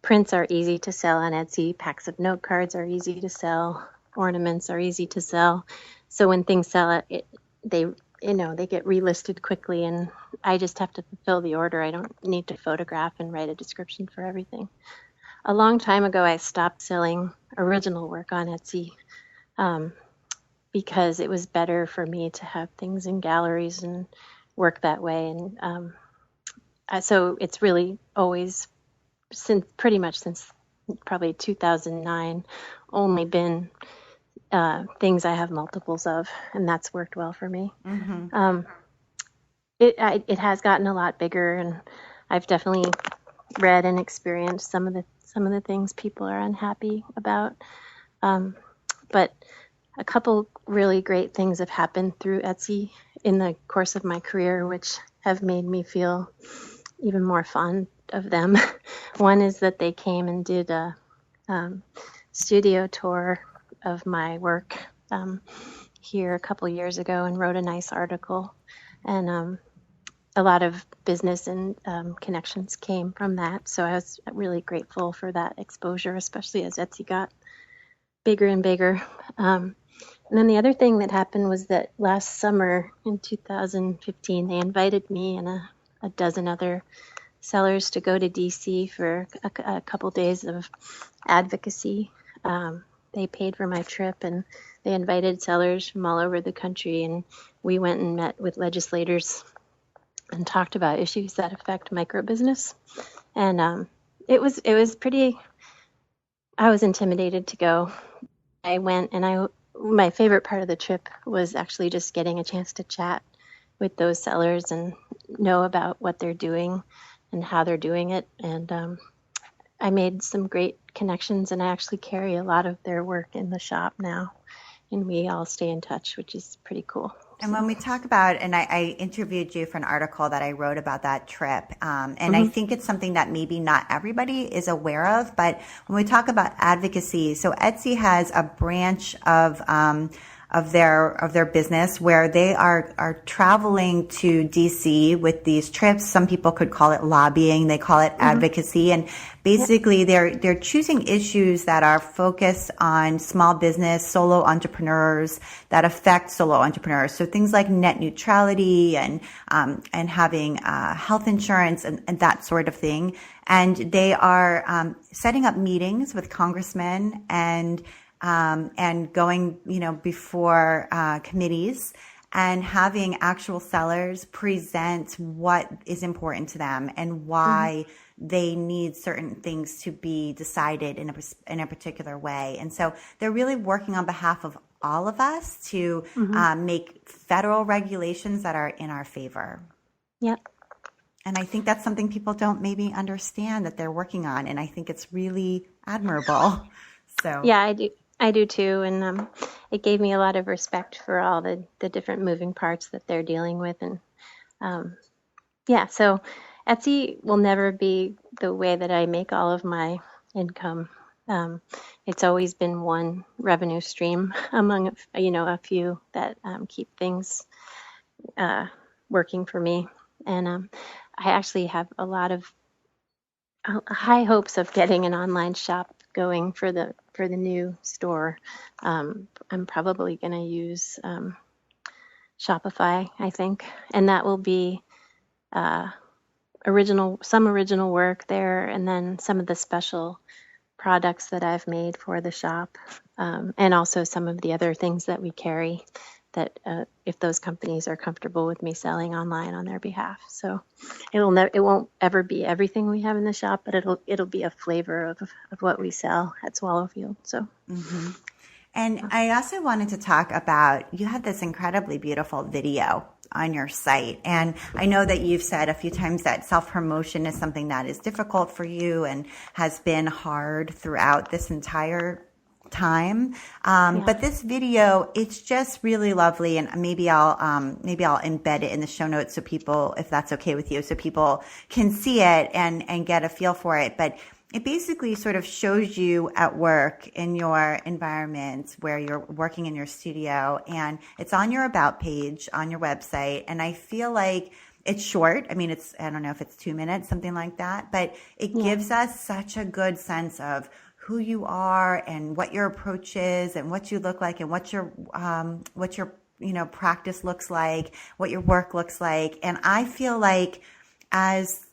prints are easy to sell on Etsy. Packs of note cards are easy to sell. Ornaments are easy to sell. So when things sell, they get relisted quickly, and I just have to fulfill the order. I don't need to photograph and write a description for everything. A long time ago, I stopped selling original work on Etsy because it was better for me to have things in galleries and work that way. And so it's really always, pretty much since probably 2009, only been things I have multiples of, and that's worked well for me. Mm-hmm. It has gotten a lot bigger, and I've definitely read and experienced some of the things people are unhappy about. But a couple really great things have happened through Etsy in the course of my career, which have made me feel even more fond of them. One is that they came and did a studio tour of my work here a couple years ago and wrote a nice article. And a lot of business and connections came from that. So I was really grateful for that exposure, especially as Etsy got bigger and bigger. And then the other thing that happened was that last summer in 2015, they invited me and a dozen other sellers to go to DC for a couple days of advocacy. They paid for my trip, and they invited sellers from all over the country, and we went and met with legislators and talked about issues that affect micro business. And it was pretty. I was intimidated to go. I went, and my favorite part of the trip was actually just getting a chance to chat with those sellers and know about what they're doing and how they're doing it. And I made some great connections, and I actually carry a lot of their work in the shop now, and we all stay in touch, which is pretty cool. And when we talk about, and I interviewed you for an article that I wrote about that trip, and Mm-hmm. I think it's something that maybe not everybody is aware of, but when we talk about advocacy, so Etsy has a branch of their business where they are traveling to DC with these trips. Some people could call it lobbying, they call it advocacy, and basically they're choosing issues that are focused on small business, solo entrepreneurs, that affect solo entrepreneurs. So things like net neutrality and having health insurance and that sort of thing. And they are setting up meetings with congressmen and going, before committees and having actual sellers present what is important to them and why they need certain things to be decided in a particular way. And so they're really working on behalf of all of us to make federal regulations that are in our favor. Yep. And I think that's something people don't maybe understand that they're working on. And I think it's really admirable. So Yeah, I do too, and it gave me a lot of respect for all the different moving parts that they're dealing with, and so Etsy will never be the way that I make all of my income. It's always been one revenue stream among a few that keep things working for me, and I actually have a lot of high hopes of getting an online shop going for the new store. I'm probably going to use Shopify, I think, and that will be some original work there, and then some of the special products that I've made for the shop, and also some of the other things that we carry that if those companies are comfortable with me selling online on their behalf. So it won't ever be everything we have in the shop, but it'll be a flavor of what we sell at Swallowfield. So. Mm-hmm. And I also wanted to talk about, you have this incredibly beautiful video on your site. And I know that you've said a few times that self-promotion is something that is difficult for you and has been hard throughout this entire time. But this video, it's just really lovely. And maybe I'll embed it in the show notes so people, if that's okay with you, so people can see it and get a feel for it. But it basically sort of shows you at work in your environment where you're working in your studio, and it's on your about page on your website. And I feel like it's short. I mean, I don't know if it's 2 minutes, something like that, but it gives us such a good sense of who you are and what your approach is and what you look like and what your practice looks like, what your work looks like. And I feel like as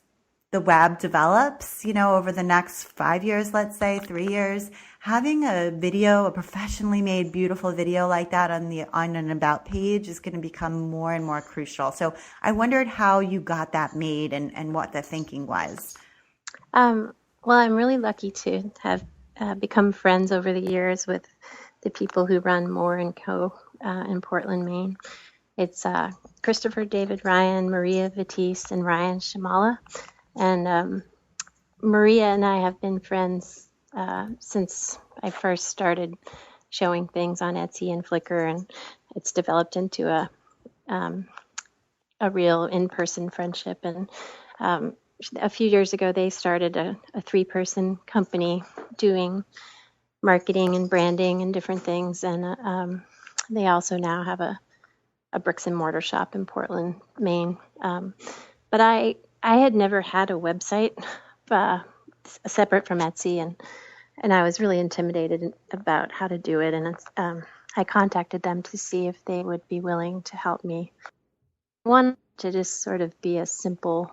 the web develops, over the next 5 years, let's say 3 years, having a professionally made, beautiful video like that on an about page is going to become more and more crucial. So I wondered how you got that made and what the thinking was. Well, I'm really lucky to have become friends over the years with the people who run Moore and Co. In Portland, Maine. It's Christopher David Ryan, Maria Batiste, and Ryan Shamala. And Maria and I have been friends since I first started showing things on Etsy and Flickr, and it's developed into a real in-person friendship. And a few years ago, they started a three-person company doing marketing and branding and different things. And they also now have a bricks and mortar shop in Portland, Maine. But I had never had a website separate from Etsy, and I was really intimidated about how to do it. And I contacted them to see if they would be willing to help me. One, to just sort of be a simple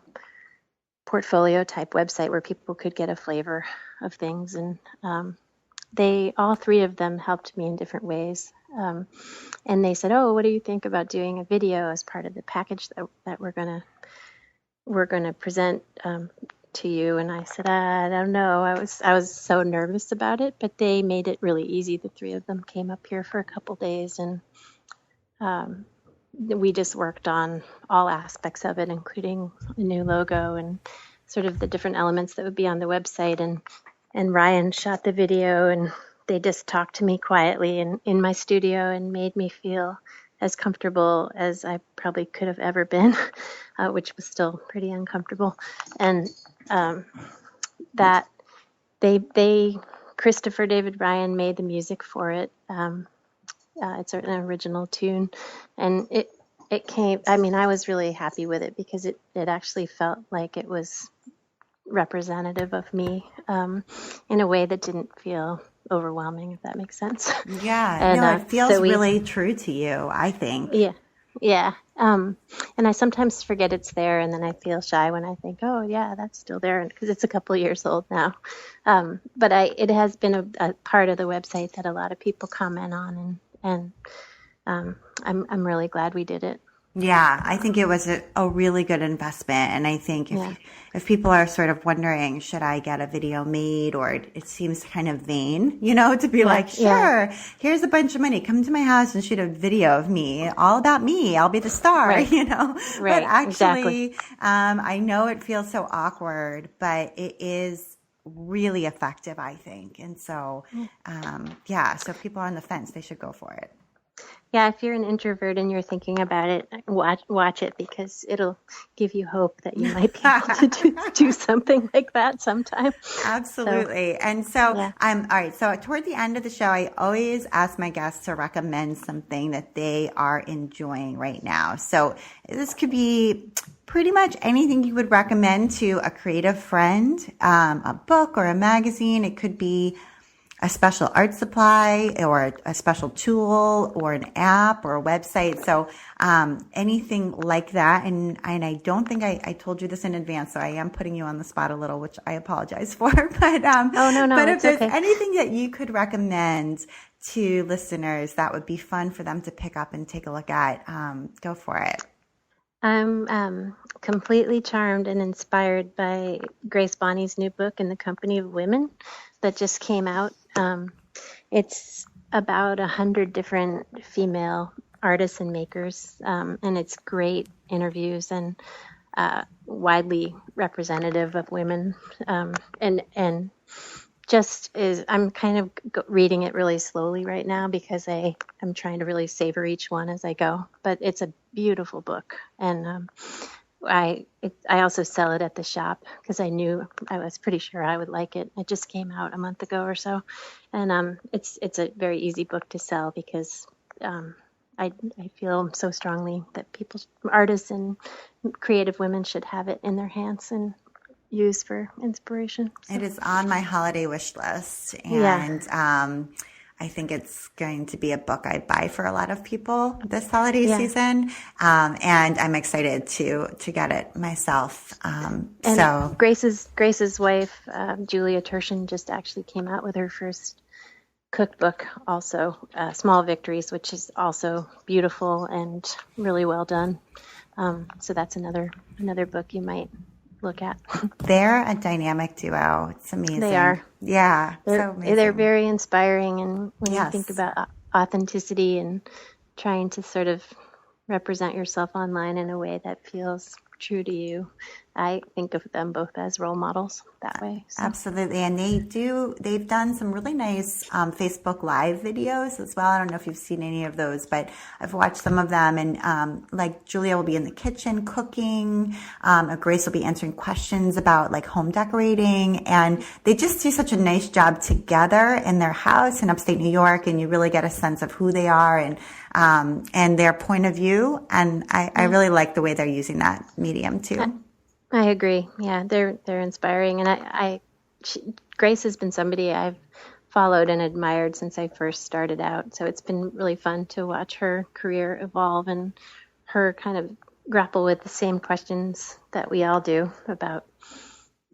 portfolio type website where people could get a flavor of things. And all three of them helped me in different ways. And they said, "Oh, what do you think about doing a video as part of the package that we're gonna present to you?" And I said, "I don't know." I was so nervous about it, but they made it really easy. The three of them came up here for a couple days, and we just worked on all aspects of it, including a new logo and sort of the different elements that would be on the website. And Ryan shot the video, and they just talked to me quietly in my studio and made me feel as comfortable as I probably could have ever been, which was still pretty uncomfortable. And that Christopher David Ryan made the music for it. It's an original tune, and it came. I mean, I was really happy with it because it actually felt like it was representative of me in a way that didn't feel overwhelming, if that makes sense. Yeah, And, no, it feels really true to you, I think. Yeah. And I sometimes forget it's there, and then I feel shy when I think, oh yeah, that's still there, because it's a couple of years old now. But it has been a part of the website that a lot of people comment on, and I'm really glad we did it. Yeah, I think it was a really good investment. And I think if people are sort of wondering, should I get a video made, or it seems kind of vain, to be like, sure, here's a bunch of money. Come to my house and shoot a video of me, all about me. I'll be the star, Right. But actually, Exactly. I know it feels so awkward, but it is really effective, I think. And so, so if people are on the fence, they should go for it. Yeah, if you're an introvert and you're thinking about it, watch it, because it'll give you hope that you might be able to do something like that sometime. Absolutely. All right. So toward the end of the show, I always ask my guests to recommend something that they are enjoying right now. So this could be pretty much anything you would recommend to a creative friend, a book or a magazine. It could be a special art supply or a special tool or an app or a website. So anything like that. And I don't think I told you this in advance, so I am putting you on the spot a little, which I apologize for. But no, but if there's okay. anything that you could recommend to listeners that would be fun for them to pick up and take a look at, go for it. I'm completely charmed and inspired by Grace Bonney's new book, In the Company of Women, that just came out. It's about 100 different female artists and makers, and it's great interviews and widely representative of women. And just I'm kind of reading it really slowly right now because I'm trying to really savor each one as I go. But it's a beautiful book, and I also sell it at the shop because I was pretty sure I would like it. It just came out a month ago or so, and it's a very easy book to sell because I feel so strongly that artists and creative women should have it in their hands and use for inspiration. So. It is on my holiday wish list, and I think it's going to be a book I buy for a lot of people this holiday season, and I'm excited to get it myself. So Grace's wife, Julia Tershin, just actually came out with her first cookbook, also Small Victories, which is also beautiful and really well done. So that's another book you might look at. They're a dynamic duo. It's amazing. They are. Yeah. They're, So amazing. they're very inspiring. And when Yes. you think about authenticity and trying to sort of represent yourself online in a way that feels true to you, I think of them both as role models that way. So. Absolutely. And they've done some really nice Facebook Live videos as well. I don't know if you've seen any of those, but I've watched some of them. And like Julia will be in the kitchen cooking. Grace will be answering questions about like home decorating. And they just do such a nice job together in their house in upstate New York. And you really get a sense of who they are and their point of view. And I really like the way they're using that medium too. I agree. Yeah, they're inspiring, and Grace has been somebody I've followed and admired since I first started out. So it's been really fun to watch her career evolve and her kind of grapple with the same questions that we all do about,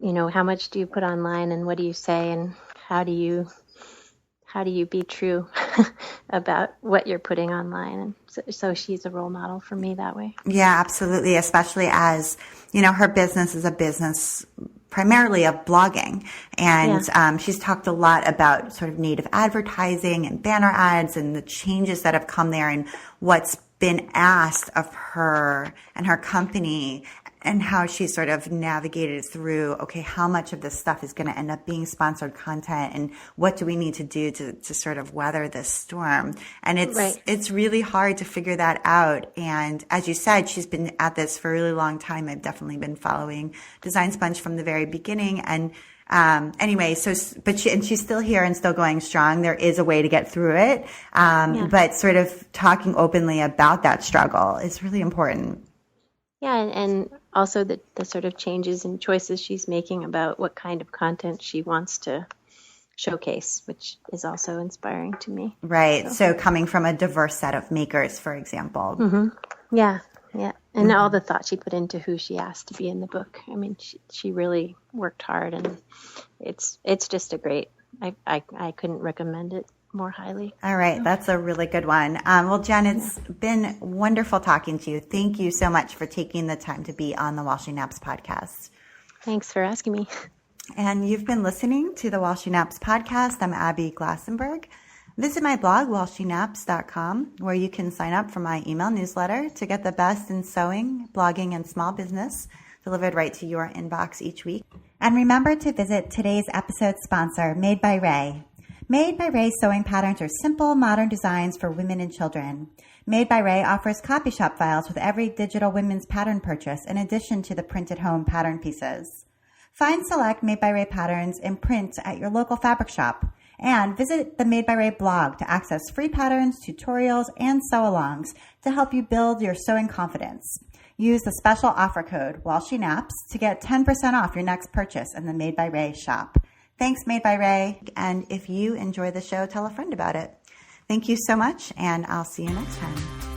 how much do you put online and what do you say and how do you be true about what you're putting online? And so she's a role model for me that way. Yeah, absolutely. Especially as, her business is a business primarily of blogging. And she's talked a lot about sort of native advertising and banner ads and the changes that have come there and what's been asked of her and her company and how she sort of navigated through, okay, how much of this stuff is going to end up being sponsored content and what do we need to do to sort of weather this storm? And it's really hard to figure that out. And as you said, she's been at this for a really long time. I've definitely been following Design Sponge from the very beginning. And anyway, but she's still here and still going strong. There is a way to get through it. But sort of talking openly about that struggle is really important. Yeah, and also the sort of changes and choices she's making about what kind of content she wants to showcase, which is also inspiring to me. Right. So coming from a diverse set of makers, for example. Mm-hmm. Yeah. And all the thought she put into who she asked to be in the book. I mean, she really worked hard, and it's just a great, I couldn't recommend it more highly. All right. That's a really good one. Well, Jen, it's been wonderful talking to you. Thank you so much for taking the time to be on the While She Naps podcast. Thanks for asking me. And you've been listening to the While She Naps podcast. I'm Abby Glassenberg. Visit my blog, whileshenaps.com, where you can sign up for my email newsletter to get the best in sewing, blogging, and small business delivered right to your inbox each week. And remember to visit today's episode sponsor, Made by Ray. Made by Ray sewing patterns are simple, modern designs for women and children. Made by Ray offers copy shop files with every digital women's pattern purchase in addition to the printed home pattern pieces. Find select Made by Ray patterns in print at your local fabric shop. And visit the Made by Ray blog to access free patterns, tutorials, and sew-alongs to help you build your sewing confidence. Use the special offer code While She Naps to get 10% off your next purchase in the Made by Ray shop. Thanks, Made by Ray. And if you enjoy the show, tell a friend about it. Thank you so much, and I'll see you next time.